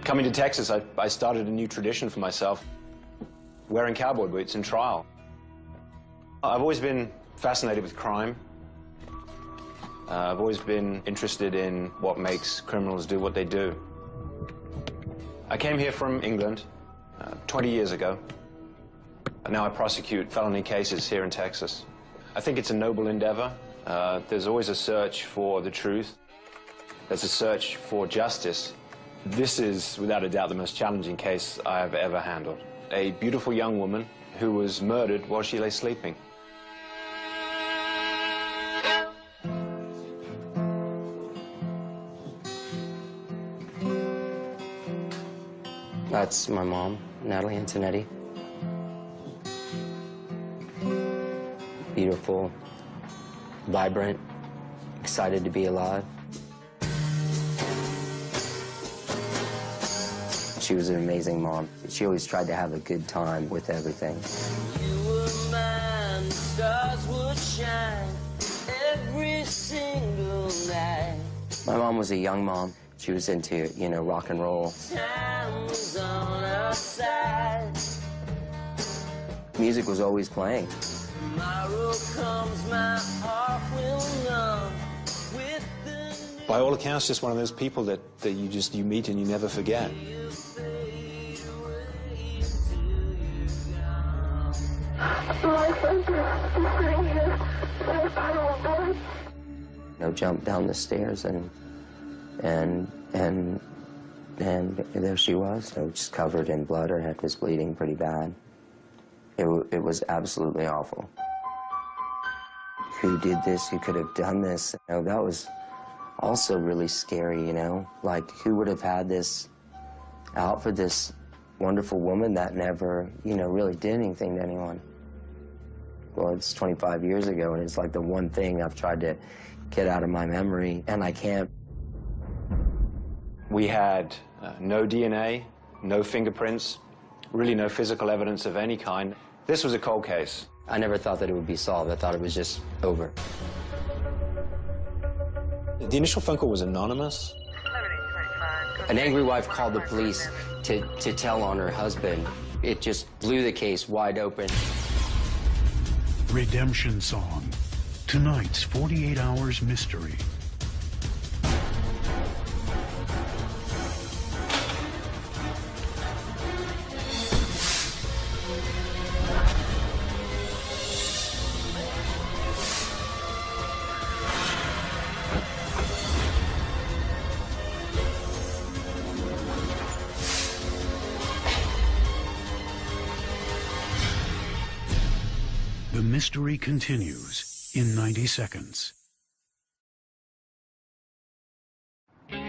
Coming to Texas, I started a new tradition for myself, wearing cowboy boots in trial. I've always been fascinated with crime. I've always been interested in what makes criminals do what they do. I came here from England 20 years ago. Now I prosecute felony cases here in Texas. I think it's a noble endeavor. There's always a search for the truth. There's a search for justice. This is, without a doubt, the most challenging case I have ever handled. A beautiful young woman who was murdered while she lay sleeping. That's my mom, Natalie Antonetti. Beautiful, vibrant, excited to be alive. She was an amazing mom. She always tried to have a good time with everything. You were mine, the stars would shine every single night. My mom was a young mom. She was into, you know, rock and roll. Time was on our side. Music was always playing. Tomorrow comes, my heart will numb with the... By all accounts, just one of those people that you meet and you never forget. You know, jumped down the stairs and there she was, so just covered in blood. Her head was bleeding pretty bad. It was absolutely awful. Who did this? Who could have done this? You know, that was also really scary, you know? Like, who would have had this out for this wonderful woman that never, you know, really did anything to anyone? Well, it's 25 years ago, and it's like the one thing I've tried to get out of my memory, and I can't. We had no DNA, no fingerprints, really no physical evidence of any kind. This was a cold case. I never thought that it would be solved. I thought it was just over. The initial phone call was anonymous. An angry wife called the police to tell on her husband. It just blew the case wide open. Redemption Song, tonight's 48 Hours Mystery. The mystery continues in 90 seconds. This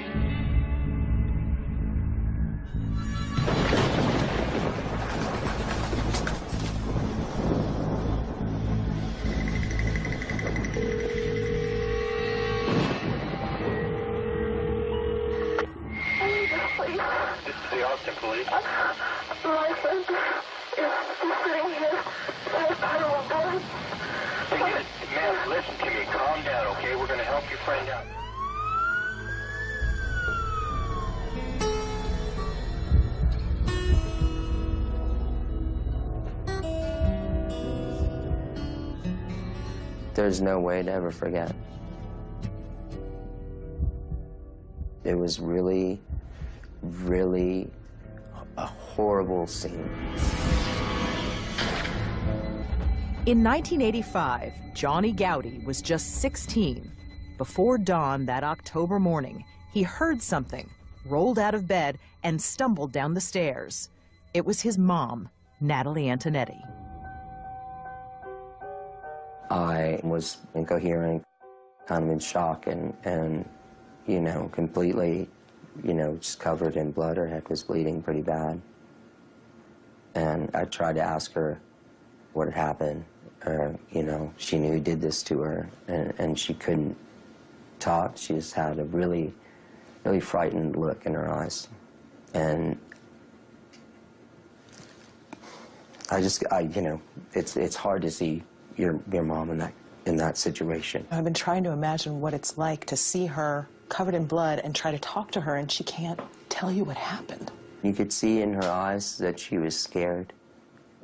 is the Austin police. My friend is sitting here. Ma'am, listen to me. Calm down, okay? We're going to help your friend out. There's no way to ever forget. It was really, really a horrible scene. In 1985, Johnny Gowdy was just 16. Before dawn that October morning, he heard something, rolled out of bed, and stumbled down the stairs. It was his mom, Natalie Antonetti. I was incoherent, kind of in shock, and you know, completely, you know, just covered in blood. Her head was bleeding pretty bad. And I tried to ask her what had happened. You know, she knew who did this to her, and she couldn't talk. She just had a really, really frightened look in her eyes. And you know, it's hard to see your mom in that situation. I've been trying to imagine what it's like to see her covered in blood and try to talk to her, and she can't tell you what happened? You could see in her eyes that she was scared.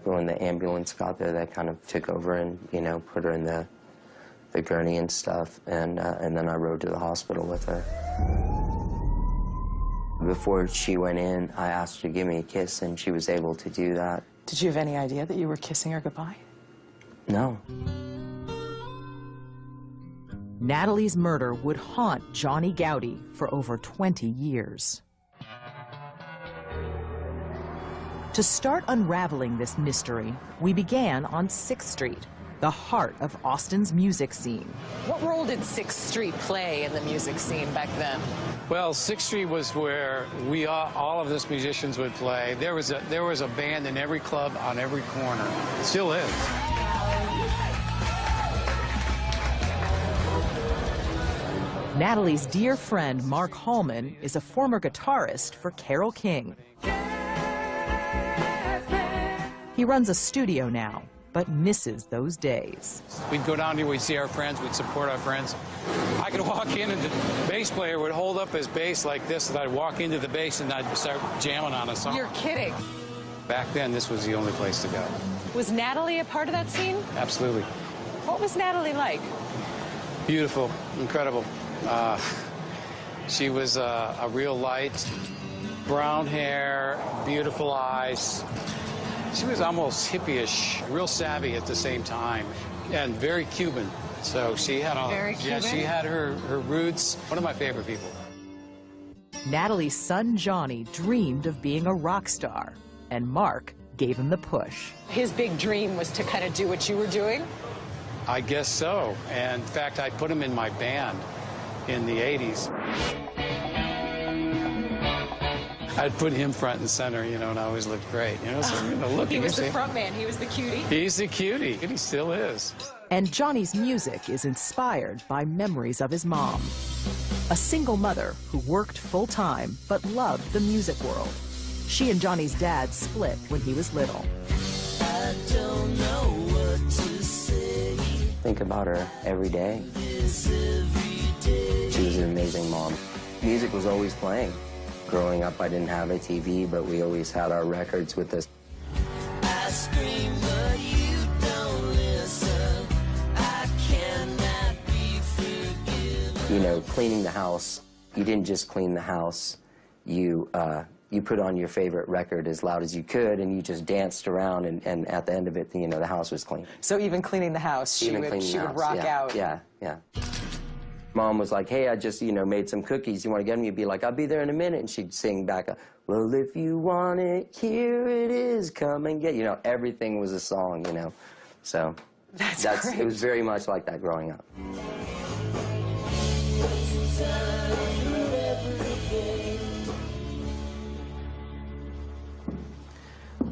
When the ambulance got there, that kind of took over and, you know, put her in the gurney and stuff, and then I rode to the hospital with her. Before she went in, I asked her to give me a kiss, and she was able to do that. Did you have any idea that you were kissing her goodbye? No. Natalie's murder would haunt Johnny Gowdy for over 20 years. To start unraveling this mystery, we began on 6th Street, the heart of Austin's music scene. What role did 6th Street play in the music scene back then? Well, 6th Street was where all of us musicians would play. There was a band in every club on every corner. It still is. Natalie's dear friend Mark Hallman is a former guitarist for Carole King. He runs a studio now, but misses those days. We'd go down here, we'd see our friends, we'd support our friends. I could walk in and the bass player would hold up his bass like this, and I'd walk into the bass and I'd start jamming on a song. You're kidding. Back then, this was the only place to go. Was Natalie a part of that scene? Absolutely. What was Natalie like? Beautiful, incredible. She was a real light, brown hair, beautiful eyes. She was almost hippie-ish, real savvy at the same time, and very Cuban. So she had she had her roots. One of my favorite people. Natalie's son Johnny dreamed of being a rock star, and Mark gave him the push. His big dream was to kind of do what you were doing? I guess so. And in fact, I put him in my band in the 80s. I'd put him front and center, you know, and I always looked great, you know, so, you know, look. He was the front man, he was the cutie. He's the cutie, and he still is. And Johnny's music is inspired by memories of his mom, a single mother who worked full-time but loved the music world. She and Johnny's dad split when he was little. I don't know what to say. Think about her every day. She was an amazing mom. Music was always playing. Growing up, I didn't have a TV, but we always had our records with us. I scream, but you don't listen. I cannot be forgiven. You know, cleaning the house, you didn't just clean the house. You put on your favorite record as loud as you could, and you just danced around, and at the end of it, you know, the house was clean. So even cleaning the house, she would rock out. Yeah. Mom was like, hey, I just, you know, made some cookies. You want to get them? You'd be like, I'll be there in a minute. And she'd sing back, well, if you want it, here it is, come and get. You know, everything was a song, you know. So that's it was very much like that growing up.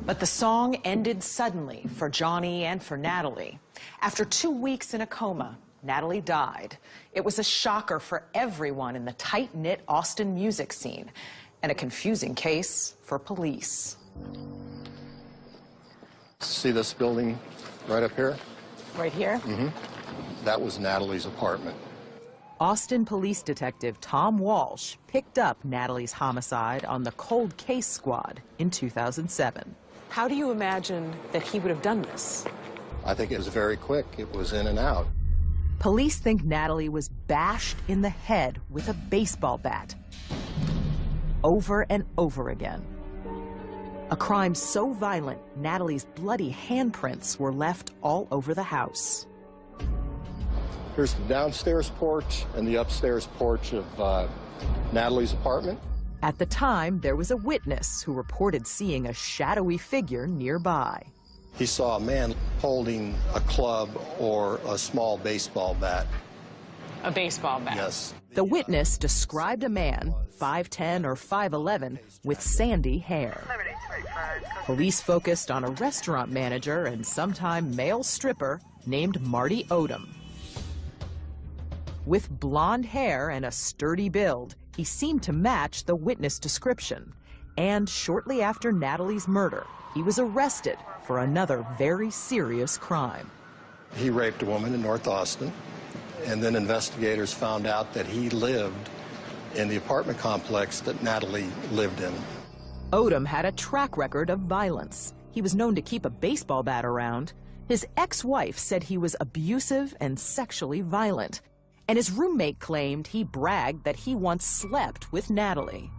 But the song ended suddenly for Johnny and for Natalie. After 2 weeks in a coma, Natalie died. It was a shocker for everyone in the tight-knit Austin music scene, and a confusing case for police. See this building right up here? Right here? Mm-hmm. That was Natalie's apartment. Austin police detective Tom Walsh picked up Natalie's homicide on the Cold Case Squad in 2007. How do you imagine that he would have done this? I think it was very quick. It was in and out. Police think Natalie was bashed in the head with a baseball bat over and over again. A crime so violent, Natalie's bloody handprints were left all over the house. Here's the downstairs porch and the upstairs porch of Natalie's apartment. At the time, there was a witness who reported seeing a shadowy figure nearby. He saw a man holding a club or a small baseball bat. A baseball bat? Yes. The witness described a man, 5'10" or 5'11", with sandy hair. Police focused on a restaurant manager and sometime male stripper named Marty Odom. With blonde hair and a sturdy build, he seemed to match the witness description. And shortly after Natalie's murder, he was arrested for another very serious crime. He raped a woman in North Austin, and then investigators found out that he lived in the apartment complex that Natalie lived in. Odom had a track record of violence. He was known to keep a baseball bat around. His ex-wife said he was abusive and sexually violent. And his roommate claimed he bragged that he once slept with Natalie.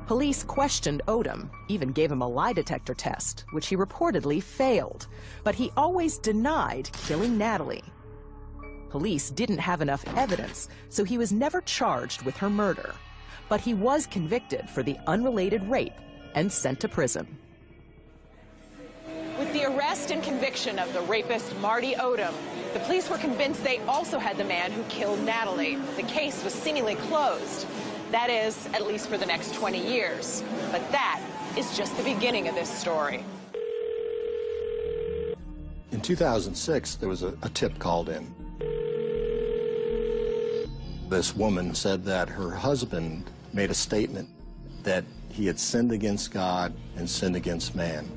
Police questioned Odom, even gave him a lie detector test, which he reportedly failed. But he always denied killing Natalie. Police didn't have enough evidence, so he was never charged with her murder. But he was convicted for the unrelated rape and sent to prison. With the arrest and conviction of the rapist Marty Odom, the police were convinced they also had the man who killed Natalie. The case was seemingly closed. That is, at least for the next 20 years. But that is just the beginning of this story. In 2006, there was a tip called in. This woman said that her husband made a statement that he had sinned against God and sinned against man.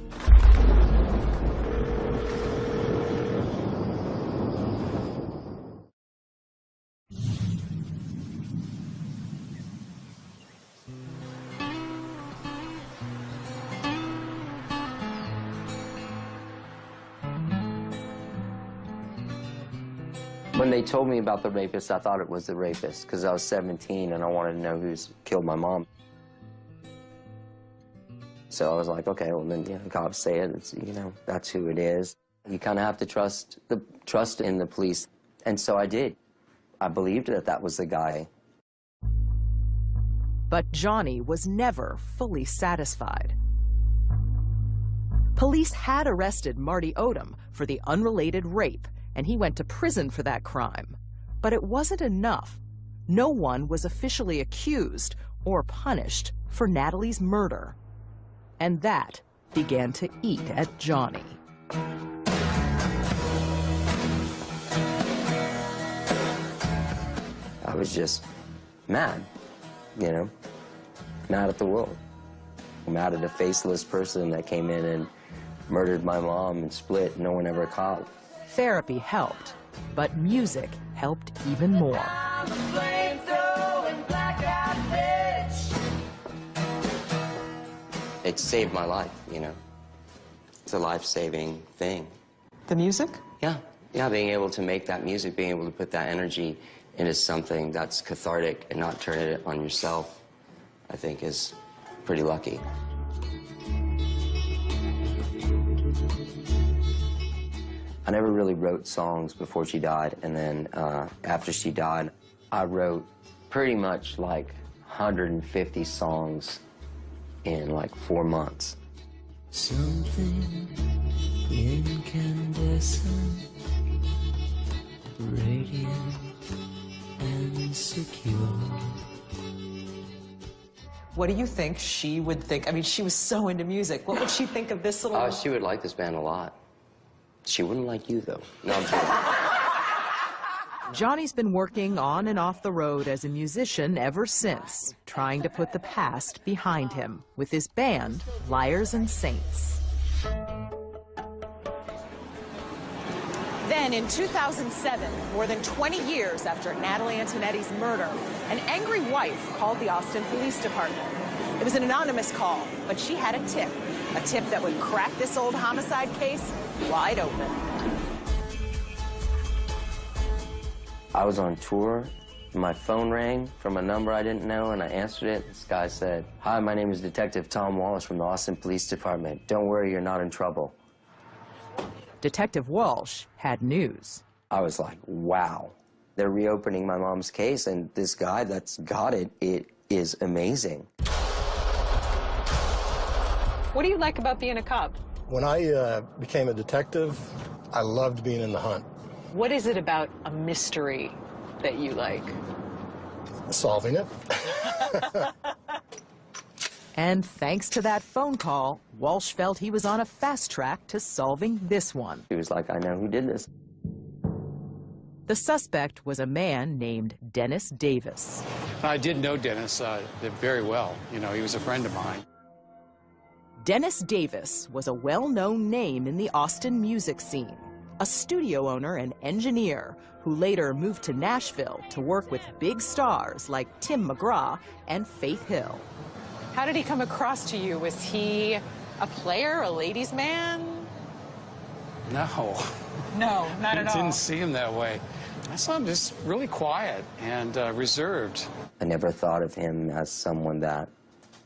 When they told me about the rapist, I thought it was the rapist because I was 17 and I wanted to know who's killed my mom. So I was like, okay, well then, you know, cops say it, it's, you know, that's who it is. You kind of have to trust in the police. And so I did. I believed that that was the guy. But Johnny was never fully satisfied. Police had arrested Marty Odom for the unrelated rape, and he went to prison for that crime. But it wasn't enough. No one was officially accused or punished for Natalie's murder. And that began to eat at Johnny. I was just mad, you know, mad at the world. Mad at a faceless person that came in and murdered my mom and split, no one ever caught. Therapy helped, but music helped even more. It saved my life, you know. It's a life-saving thing. The music? Yeah, being able to make that music, being able to put that energy into something that's cathartic and not turn it on yourself, I think is pretty lucky. I never really wrote songs before she died, and then after she died, I wrote pretty much like 150 songs in like 4 months. Something incandescent, radiant and secure. What do you think she would think? I mean, she was so into music. What would she think of this little... She would like this band a lot. She wouldn't like you, though. No, I'm kidding. Johnny's been working on and off the road as a musician ever since, trying to put the past behind him with his band, Liars and Saints. Then in 2007, more than 20 years after Natalie Antonetti's murder, an angry wife called the Austin Police Department. It was an anonymous call, but she had a tip that would crack this old homicide case wide open. I was on tour. My phone rang from a number I didn't know, and I answered it. This guy said, "Hi, my name is Detective Tom Walsh from the Austin Police Department. Don't worry, you're not in trouble." Detective Walsh had news. I was like, wow. They're reopening my mom's case, and this guy that's got it, it is amazing. What do you like about being a cop? When I became a detective, I loved being in the hunt. What is it about a mystery that you like? Solving it. And thanks to that phone call, Walsh felt he was on a fast track to solving this one. He was like, I know who did this. The suspect was a man named Dennis Davis. I did know Dennis very well. You know, he was a friend of mine. Dennis Davis was a well-known name in the Austin music scene, a studio owner and engineer who later moved to Nashville to work with big stars like Tim McGraw and Faith Hill. How did he come across to you? Was he a player, a ladies' man? No. No, not at I all. didn't see him that way. I saw him just really quiet and reserved. I never thought of him as someone that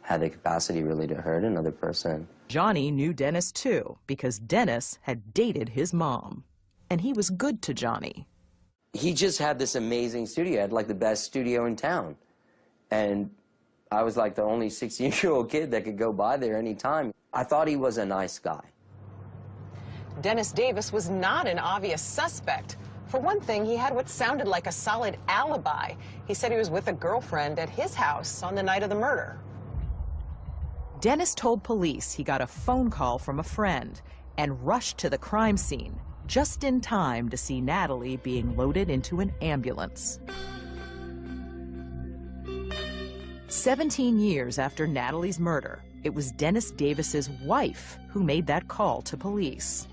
had the capacity really to hurt another person. Johnny knew Dennis too, because Dennis had dated his mom. And he was good to Johnny. He just had this amazing studio. He had like the best studio in town. And I was like the only 16-year-old kid that could go by there anytime. I thought he was a nice guy. Dennis Davis was not an obvious suspect. For one thing, he had what sounded like a solid alibi. He said he was with a girlfriend at his house on the night of the murder. Dennis told police he got a phone call from a friend and rushed to the crime scene just in time to see Natalie being loaded into an ambulance. 17 years after Natalie's murder, it was Dennis Davis's wife who made that call to police.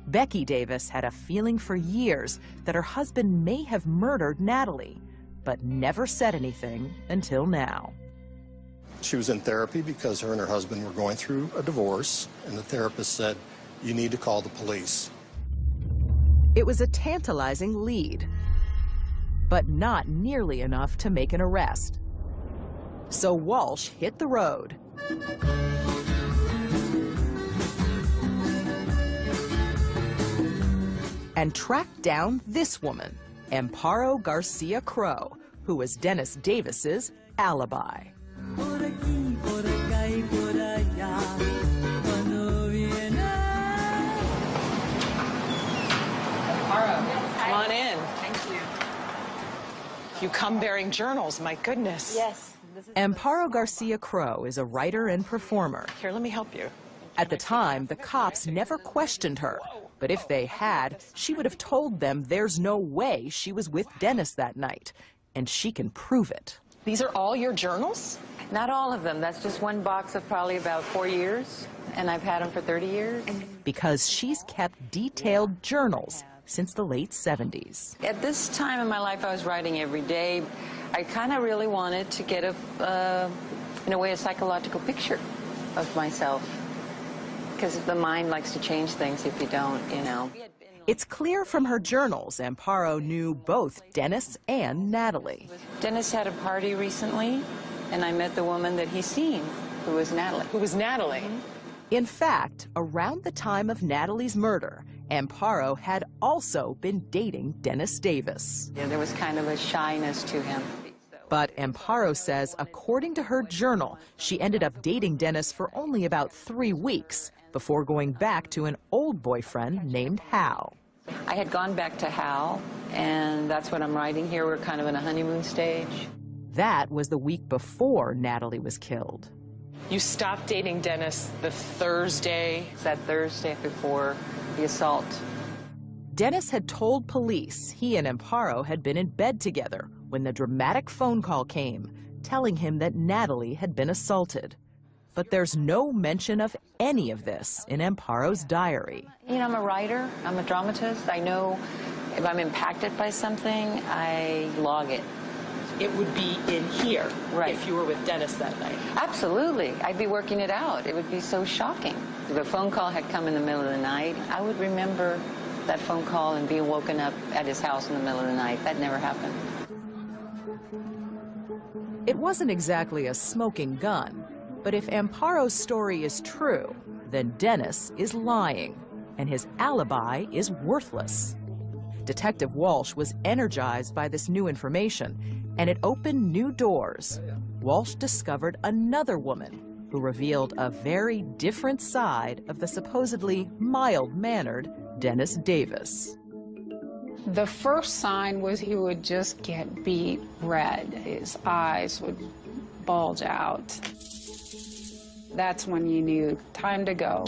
Becky Davis had a feeling for years that her husband may have murdered Natalie, but never said anything until now. She was in therapy because her and her husband were going through a divorce, and the therapist said, "You need to call the police." It was a tantalizing lead, but not nearly enough to make an arrest. So Walsh hit the road. And tracked down this woman, Amparo Garcia Crow, who was Dennis Davis's alibi. Come on in. Thank you. You come bearing journals, my goodness. Yes. Amparo Garcia Crow is a writer and performer. Here, let me help you. At the time, the cops never questioned her. But if they had, she would have told them there's no way she was with Dennis that night. And she can prove it. These are all your journals? Not all of them. That's just one box of probably about 4 years, and I've had them for 30 years. Because she's kept detailed journals since the late 70s. At this time in my life, I was writing every day. I kind of really wanted to get in a way, a psychological picture of myself. Because the mind likes to change things if you don't, you know. It's clear from her journals Amparo knew both Dennis and Natalie. Dennis had a party recently, and I met the woman that he's seen, who was Natalie. Who was Natalie? In fact, around the time of Natalie's murder, Amparo had also been dating Dennis Davis. Yeah, there was kind of a shyness to him. But Amparo says, according to her journal, she ended up dating Dennis for only about 3 weeks before going back to an old boyfriend named Hal. I had gone back to Hal, and that's what I'm writing here. We're kind of in a honeymoon stage. That was the week before Natalie was killed. You stopped dating Dennis the Thursday? It's that Thursday before the assault. Dennis had told police he and Amparo had been in bed together when the dramatic phone call came, telling him that Natalie had been assaulted. But there's no mention of any of this in Amparo's diary. You know, I'm a writer, I'm a dramatist. I know if I'm impacted by something, I log it. It would be in here, right, if you were with Dennis that night. Absolutely. I'd be working it out. It would be so shocking. If a phone call had come in the middle of the night, I would remember that phone call and being woken up at his house in the middle of the night. That never happened. It wasn't exactly a smoking gun, but if Amparo's story is true, then Dennis is lying, and his alibi is worthless. Detective Walsh was energized by this new information, and it opened new doors. Walsh discovered another woman who revealed a very different side of the supposedly mild-mannered Dennis Davis. The first sign was he would just get beet red. His eyes would bulge out. That's when you knew, time to go.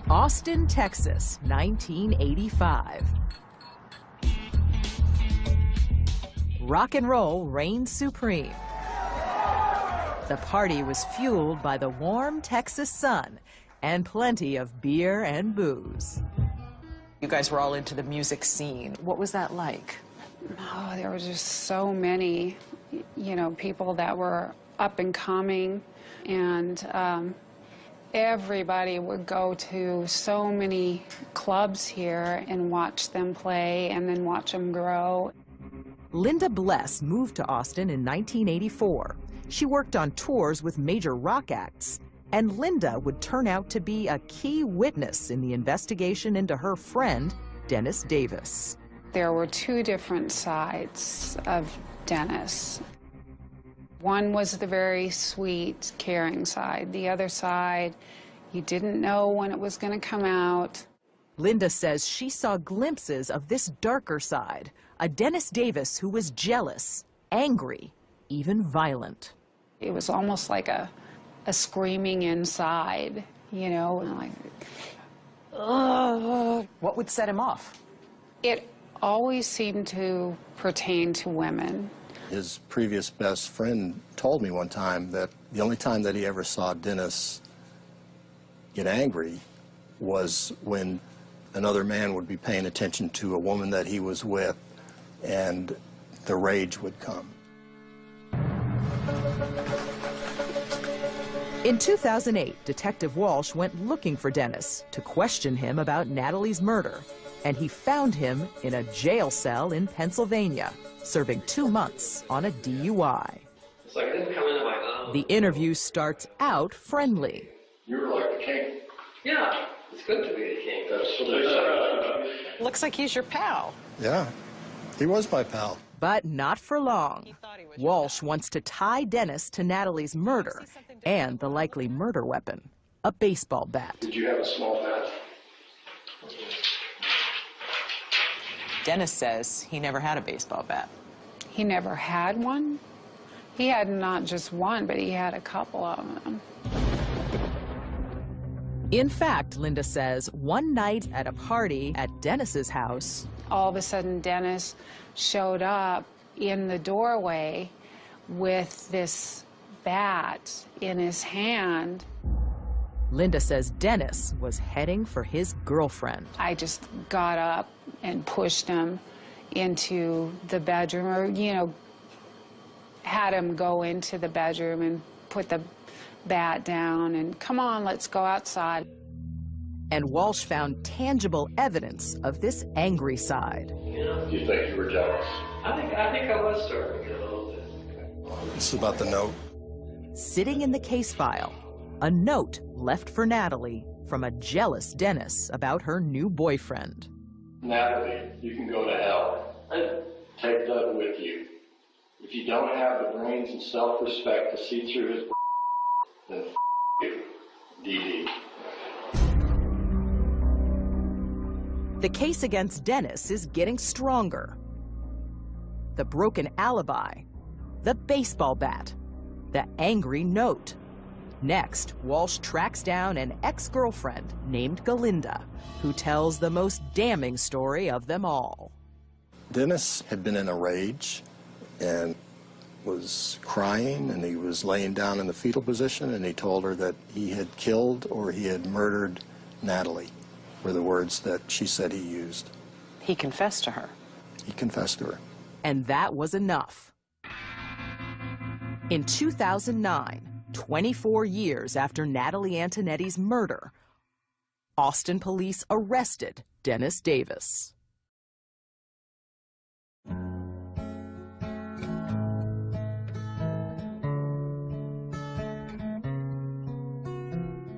Austin, Texas, 1985. Rock and roll reigns supreme. The party was fueled by the warm Texas sun and plenty of beer and booze. You guys were all into the music scene. What was that like? Oh, there were just so many, you know, people that were up and coming, and everybody would go to so many clubs here and watch them play and then watch them grow. Linda Bless moved to Austin in 1984. She worked on tours with major rock acts, and Linda would turn out to be a key witness in the investigation into her friend, Dennis Davis. There were two different sides of Dennis. One was the very sweet, caring side. The other side, you didn't know when it was going to come out. Linda says she saw glimpses of this darker side, a Dennis Davis who was jealous, angry, even violent. It was almost like a screaming inside, you know, like, ugh. What would set him off? It always seemed to pertain to women. His previous best friend told me one time that the only time that he ever saw Dennis get angry was when another man would be paying attention to a woman that he was with, and the rage would come. In 2008, Detective Walsh went looking for Dennis to question him about Natalie's murder, and he found him in a jail cell in Pennsylvania, serving 2 months on a DUI. It's like I didn't come into my own. The interview starts out friendly. You're like the king. Yeah, it's good to be the king. That's what they say. Looks like he's your pal. Yeah, he was my pal. But not for long. Walsh wants to tie Dennis to Natalie's murder and the likely murder weapon, a baseball bat. Did you have a small bat? Dennis says he never had a baseball bat. He never had one. He had not just one, but he had a couple of them. In fact, Linda says, one night at a party at Dennis's house, all of a sudden Dennis showed up in the doorway with this bat in his hand. Linda says Dennis was heading for his girlfriend. I just got up and pushed him into the bedroom, or, you know, had him go into the bedroom and put the bat down and, come on, let's go outside. And Walsh found tangible evidence of this angry side. Do you think you were jealous? I think I was starting to get a little bit. This is about the note. Sitting in the case file, a note left for Natalie from a jealous Dennis about her new boyfriend. Natalie, you can go to hell. Take Doug with you. If you don't have the brains and self-respect to see through his then you, DD. The case against Dennis is getting stronger. The broken alibi, the baseball bat, the angry note. Next, Walsh tracks down an ex-girlfriend named Galinda, who tells the most damning story of them all. Dennis had been in a rage and was crying, and he was laying down in the fetal position, and he told her that he had killed or he had murdered Natalie, were the words that she said he used. He confessed to her. He confessed to her. And that was enough. In 2009, 24 years after Natalie Antonetti's murder, Austin police arrested Dennis Davis.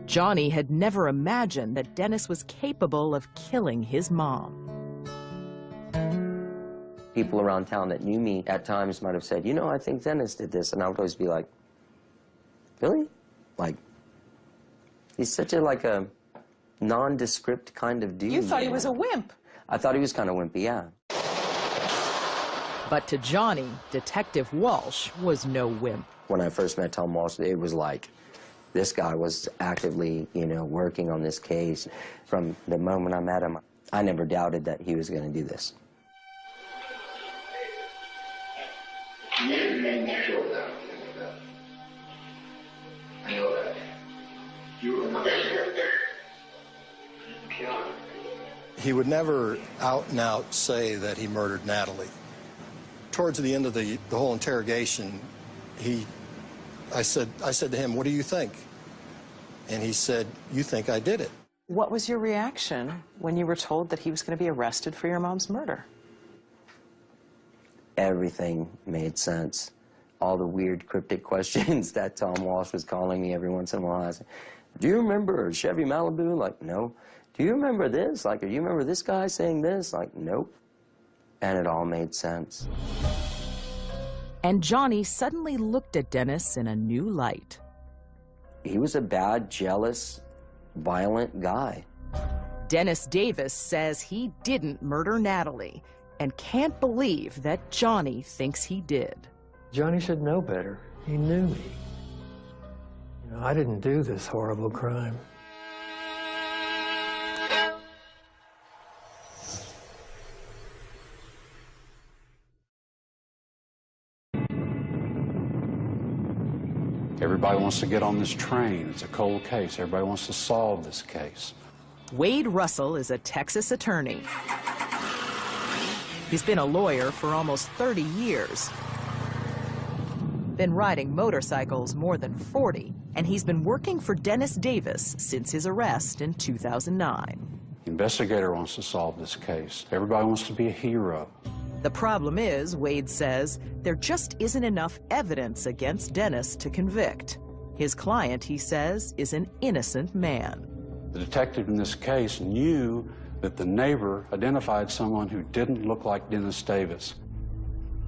Johnny had never imagined that Dennis was capable of killing his mom. People around town that knew me at times might have said, you know, I think Dennis did this. And I would always be like, really? Like, he's such a nondescript kind of dude. You thought he was a wimp. I thought he was kind of wimpy, yeah. But to Johnny, Detective Walsh was no wimp. When I first met Tom Walsh, it was like, this guy was actively, you know, working on this case. From the moment I met him, I never doubted that he was going to do this. You were murdered. Kill her. He would never out and out say that he murdered Natalie. Towards the end of the whole interrogation, I said to him, "What do you think?" And he said, "You think I did it." What was your reaction when you were told that he was going to be arrested for your mom's murder? Everything made sense. All the weird cryptic questions that Tom Walsh was calling me every once in a while. I said, "Do you remember Chevy Malibu?" Like, "No." "Do you remember this?" Like, "Do you remember this guy saying this?" Like, "Nope." And it all made sense. And Johnny suddenly looked at Dennis in a new light. He was a bad, jealous, violent guy. Dennis Davis says he didn't murder Natalie and can't believe that Johnny thinks he did. Johnny should know better. He knew me. You know, I didn't do this horrible crime. Everybody wants to get on this train. It's a cold case. Everybody wants to solve this case. Wade Russell is a Texas attorney. He's been a lawyer for almost 30 years. Been riding motorcycles more than 40, and he's been working for Dennis Davis since his arrest in 2009. The investigator wants to solve this case. Everybody wants to be a hero. The problem is, Wade says, there just isn't enough evidence against Dennis to convict. His client, he says, is an innocent man. The detective in this case knew that the neighbor identified someone who didn't look like Dennis Davis.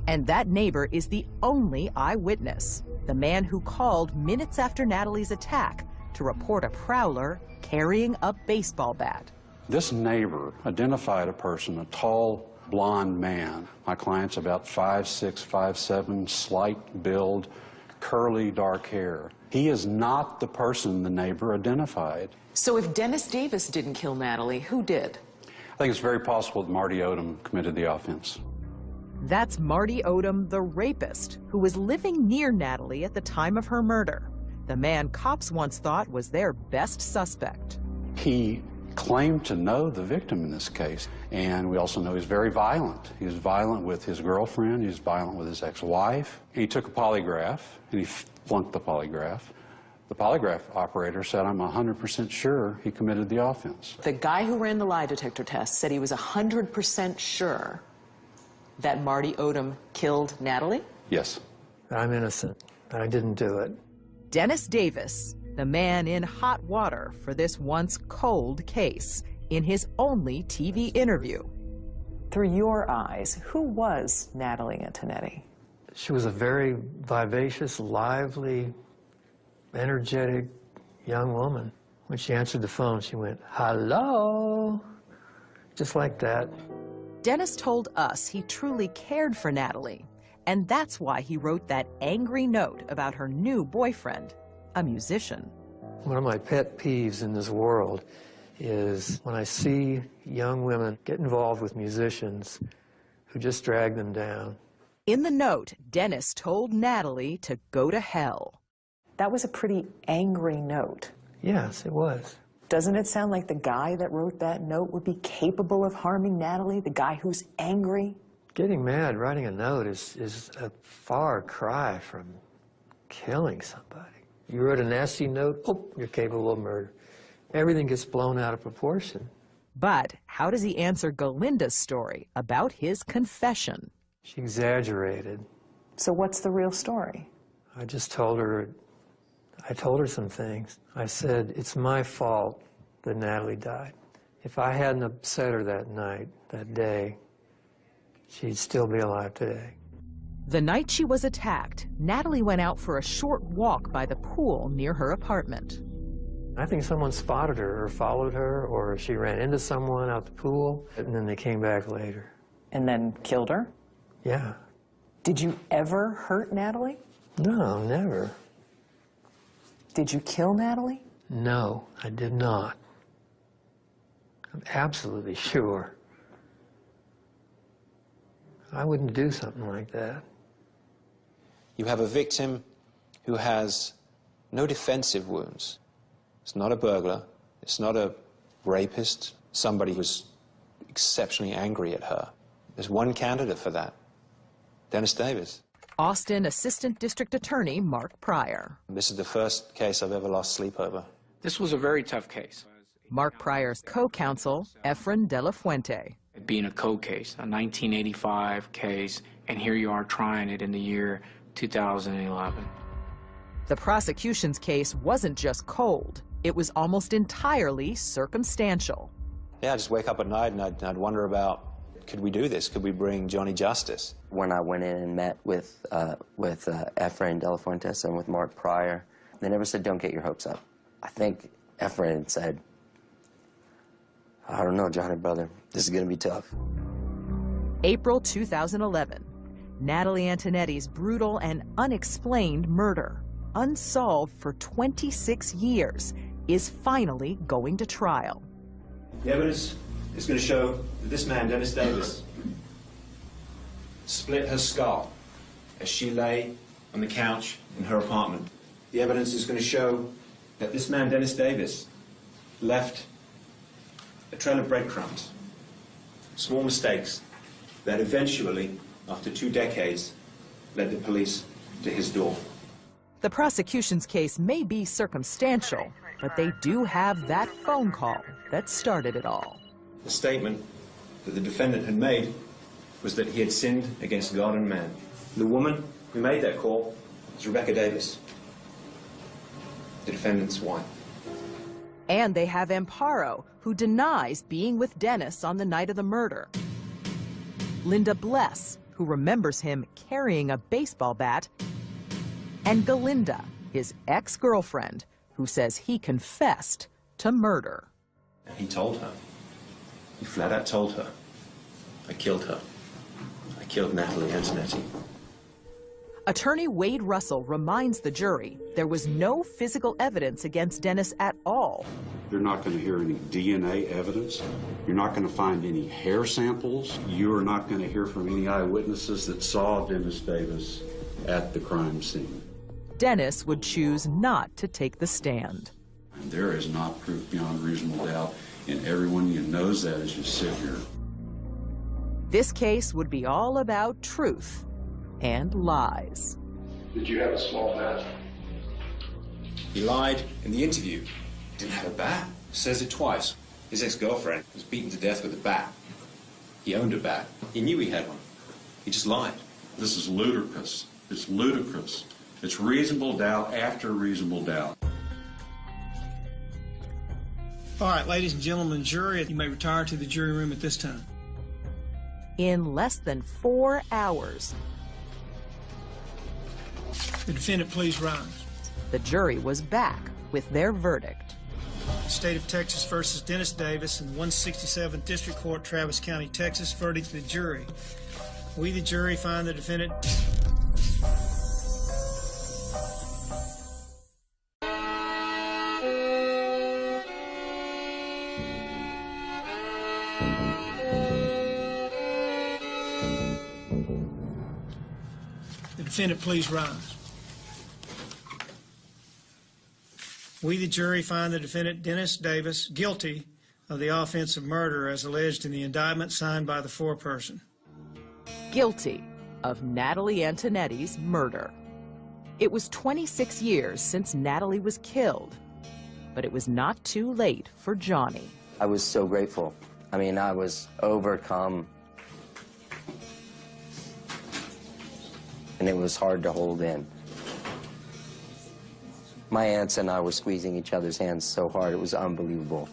And that neighbor is the only eyewitness, the man who called minutes after Natalie's attack to report a prowler carrying a baseball bat. This neighbor identified a person, a tall, blonde man. My client's about 5'6", 5'7", slight build, curly dark hair. He is not the person the neighbor identified. So if Dennis Davis didn't kill Natalie, who did? I think it's very possible that Marty Odom committed the offense. That's Marty Odom, the rapist, who was living near Natalie at the time of her murder. The man cops once thought was their best suspect. He claimed to know the victim in this case, and we also know he's very violent. He was violent with his girlfriend, he was violent with his ex-wife. He took a polygraph, and he flunked the polygraph. The polygraph operator said, "I'm 100% sure he committed the offense." The guy who ran the lie detector test said he was 100% sure that Marty Odom killed Natalie? Yes. I'm innocent. I didn't do it. Dennis Davis, the man in hot water for this once cold case, in his only TV interview. Through your eyes, who was Natalie Antonetti? She was a very vivacious, lively, energetic young woman. When she answered the phone, she went, "Hello," just like that. Dennis told us he truly cared for Natalie, and that's why he wrote that angry note about her new boyfriend, a musician. One of my pet peeves in this world is when I see young women get involved with musicians who just drag them down. In the note, Dennis told Natalie to go to hell. That was a pretty angry note. Yes, it was. Doesn't it sound like the guy that wrote that note would be capable of harming Natalie, the guy who's angry? Getting mad, writing a note is a far cry from killing somebody. You wrote a nasty note, oh, you're capable of murder. Everything gets blown out of proportion. But how does he answer Galinda's story about his confession? She exaggerated. So what's the real story? I just told her, I told her some things. I said, it's my fault that Natalie died. If I hadn't upset her that night, that day, she'd still be alive today. The night she was attacked, Natalie went out for a short walk by the pool near her apartment. I think someone spotted her or followed her, or she ran into someone out the pool, and then they came back later. And then killed her? Yeah. Did you ever hurt Natalie? No, never. Did you kill Natalie? No, I did not. I'm absolutely sure. I wouldn't do something like that. You have a victim who has no defensive wounds. It's not a burglar. It's not a rapist. Somebody who's exceptionally angry at her. There's one candidate for that, Dennis Davis. Austin Assistant District Attorney Mark Pryor. This is the first case I've ever lost sleep over. This was a very tough case. Mark Pryor's co-counsel, Efren De La Fuente. Being a cold case, a 1985 case, and here you are trying it in the year 2011. The prosecution's case wasn't just cold. It was almost entirely circumstantial. Yeah, I'd just wake up at night and I'd wonder about, could we do this? Could we bring Johnny justice? When I went in and met with Efren De La Fuentes and with Mark Pryor, they never said, don't get your hopes up. I think Efren said, I don't know, Johnny, brother, this is going to be tough. April 2011, Natalie Antonetti's brutal and unexplained murder, unsolved for 26 years, is finally going to trial. The evidence is going to show that this man, Dennis Davis, split her skull as she lay on the couch in her apartment. The evidence is going to show that this man, Dennis Davis, left a trail of breadcrumbs, small mistakes that eventually, after 2 decades, led the police to his door. The prosecution's case may be circumstantial, but they do have that phone call that started it all. The statement that the defendant had made was that he had sinned against God and man. The woman who made that call was Rebecca Davis, the defendant's wife. And they have Amparo, who denies being with Dennis on the night of the murder. Linda Bless, who remembers him carrying a baseball bat. And Galinda, his ex-girlfriend, who says he confessed to murder. And he told her. He flat out told her, I killed her. I killed Natalie Antonetti. Attorney Wade Russell reminds the jury there was no physical evidence against Dennis at all. You're not going to hear any DNA evidence. You're not going to find any hair samples. You are not going to hear from any eyewitnesses that saw Dennis Davis at the crime scene. Dennis would choose not to take the stand. And there is not proof beyond reasonable doubt, and everyone knows that as you sit here. This case would be all about truth and lies. Did you have a small bat? He lied in the interview. Didn't have a bat. Says it twice. His ex-girlfriend was beaten to death with a bat. He owned a bat. He knew he had one. He just lied. This is ludicrous. It's ludicrous. It's reasonable doubt after reasonable doubt. All right, ladies and gentlemen, jury, you may retire to the jury room at this time. In less than 4 hours, the defendant, please rise. The jury was back with their verdict. The State of Texas versus Dennis Davis in 167th District Court, Travis County, Texas. Verdict to the jury. We, the jury, find the defendant... The defendant, please rise. We, the jury, find the defendant, Dennis Davis, guilty of the offense of murder as alleged in the indictment signed by the foreperson. Guilty of Natalie Antonetti's murder. It was 26 years since Natalie was killed, but it was not too late for Johnny. I was so grateful. I mean, I was overcome. And it was hard to hold in. My aunts and I were squeezing each other's hands so hard, it was unbelievable.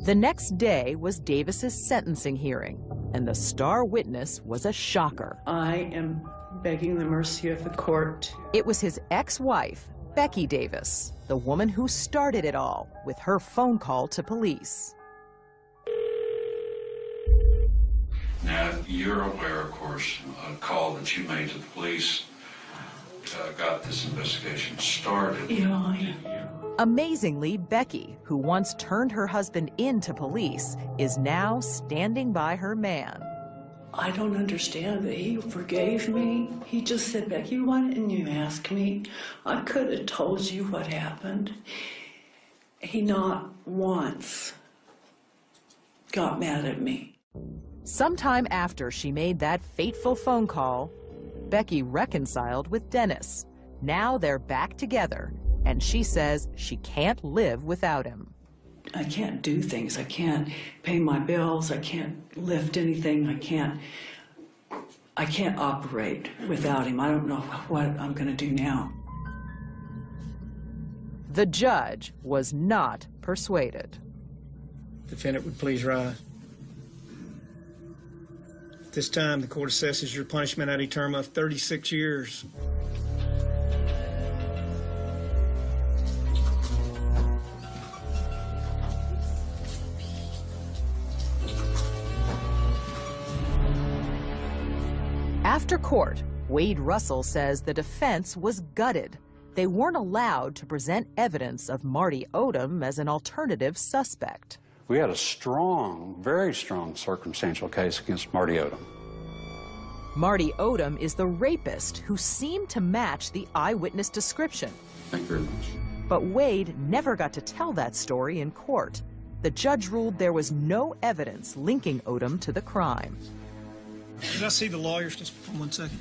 The next day was Davis's sentencing hearing, and the star witness was a shocker. I am begging the mercy of the court. It was his ex-wife, Becky Davis, the woman who started it all with her phone call to police. Now, you're aware, of course, a call that you made to the police got this investigation started. Yeah. Amazingly, Becky, who once turned her husband in to police, is now standing by her man. I don't understand that he forgave me. He just said, Becky, why didn't you ask me? I could have told you what happened. He not once got mad at me. Sometime after she made that fateful phone call, Becky reconciled with Dennis. Now they're back together, and she says she can't live without him. I can't do things. I can't pay my bills. I can't lift anything. I can't operate without him. I don't know what I'm going to do now. The judge was not persuaded. Defendant would please rise. At this time, the court assesses your punishment at a term of 36 years. After court, Wade Russell says the defense was gutted. They weren't allowed to present evidence of Marty Odom as an alternative suspect. We had a strong, very strong circumstantial case against Marty Odom. Marty Odom is the rapist who seemed to match the eyewitness description. Thank you very much. But Wade never got to tell that story in court. The judge ruled there was no evidence linking Odom to the crime. Did I see the lawyers just for 1 second?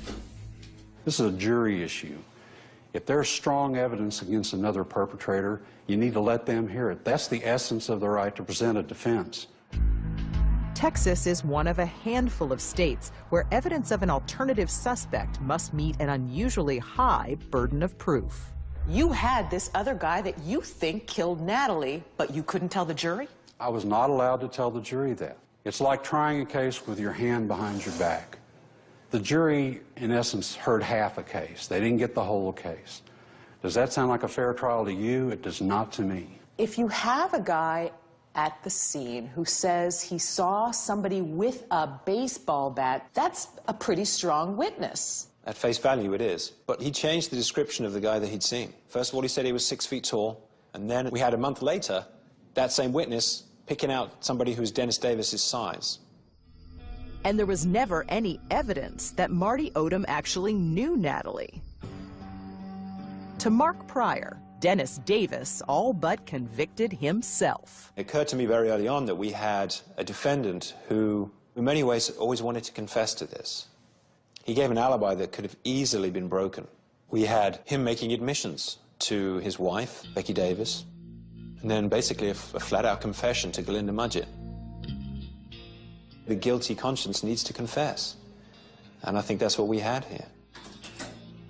This is a jury issue. If there's strong evidence against another perpetrator, you need to let them hear it. That's the essence of the right to present a defense. Texas is one of a handful of states where evidence of an alternative suspect must meet an unusually high burden of proof. You had this other guy that you think killed Natalie, but you couldn't tell the jury? I was not allowed to tell the jury that. It's like trying a case with your hand behind your back. The jury, in essence, heard half a case. They didn't get the whole case. Does that sound like a fair trial to you? It does not to me. If you have a guy at the scene who says he saw somebody with a baseball bat, that's a pretty strong witness. At face value, it is. But he changed the description of the guy that he'd seen. First of all, he said he was 6 feet tall, and then we had a month later, that same witness picking out somebody who's Dennis Davis's size. And there was never any evidence that Marty Odom actually knew Natalie. To Mark Pryor, Dennis Davis all but convicted himself. It occurred to me very early on that we had a defendant who, in many ways, always wanted to confess to this. He gave an alibi that could have easily been broken. We had him making admissions to his wife, Becky Davis, and then basically a flat-out confession to Galinda Mudgett. The guilty conscience needs to confess, and I think that's what we had here.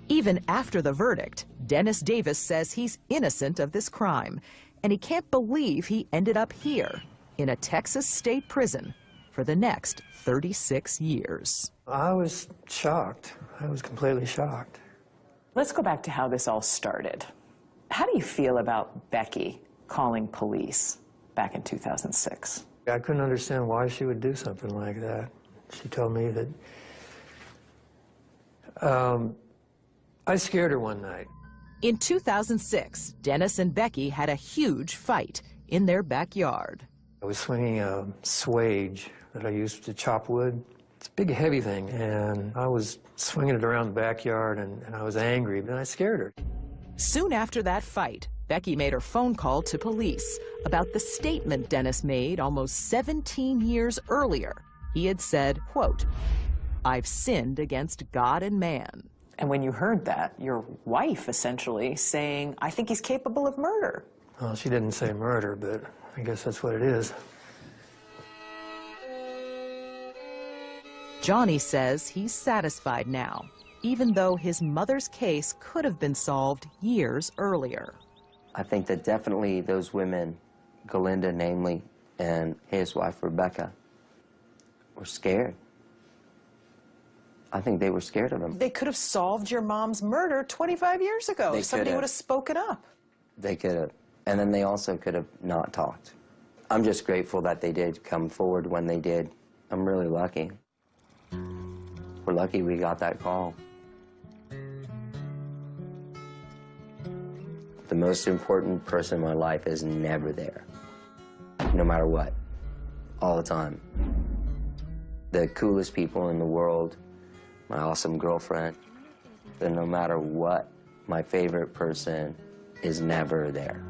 Even after the verdict, Dennis Davis says he's innocent of this crime, and he can't believe he ended up here in a Texas state prison for the next 36 years. I was shocked. I was completely shocked. Let's go back to how this all started. How do you feel about Becky calling police back in 2006? I couldn't understand why she would do something like that. She told me that I scared her one night. In 2006, Dennis and Becky had a huge fight in their backyard. I was swinging a swage that I used to chop wood. It's a big, heavy thing, and I was swinging it around the backyard, and I was angry, and I scared her. Soon after that fight, Becky made her phone call to police about the statement Dennis made almost 17 years earlier. He had said, quote, "I've sinned against God and man." And when you heard that, your wife essentially saying, "I think he's capable of murder." Well, she didn't say murder, but I guess that's what it is. Johnny says he's satisfied now, even though his mother's case could have been solved years earlier. I think that definitely those women, Galinda namely, and his wife Rebecca, were scared. I think they were scared of him. They could have solved your mom's murder 25 years ago if somebody would have spoken up. They could have. And then they also could have not talked. I'm just grateful that they did come forward when they did. I'm really lucky. We're lucky we got that call. The most important person in my life is never there, no matter what, all the time. the coolest people in the world, my awesome girlfriend. And no matter what, my favorite person is never there.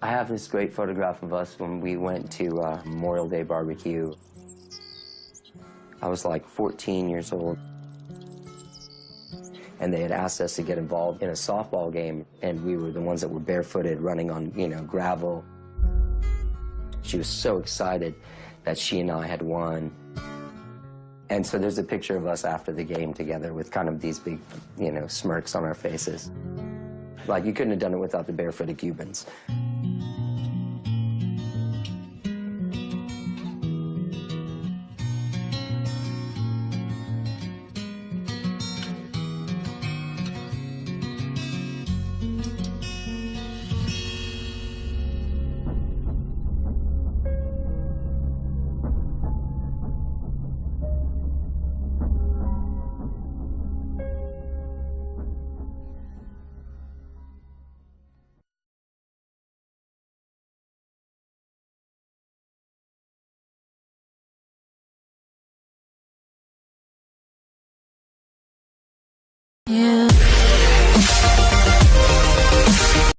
I have this great photograph of us when we went to Memorial Day barbecue. I was like 14 years old. And they had asked us to get involved in a softball game, and we were the ones that were barefooted running on, you know, gravel. She was so excited that she and I had won. And so there's a picture of us after the game together with kind of these big, you know, smirks on our faces. Like, you couldn't have done it without the barefooted Cubans.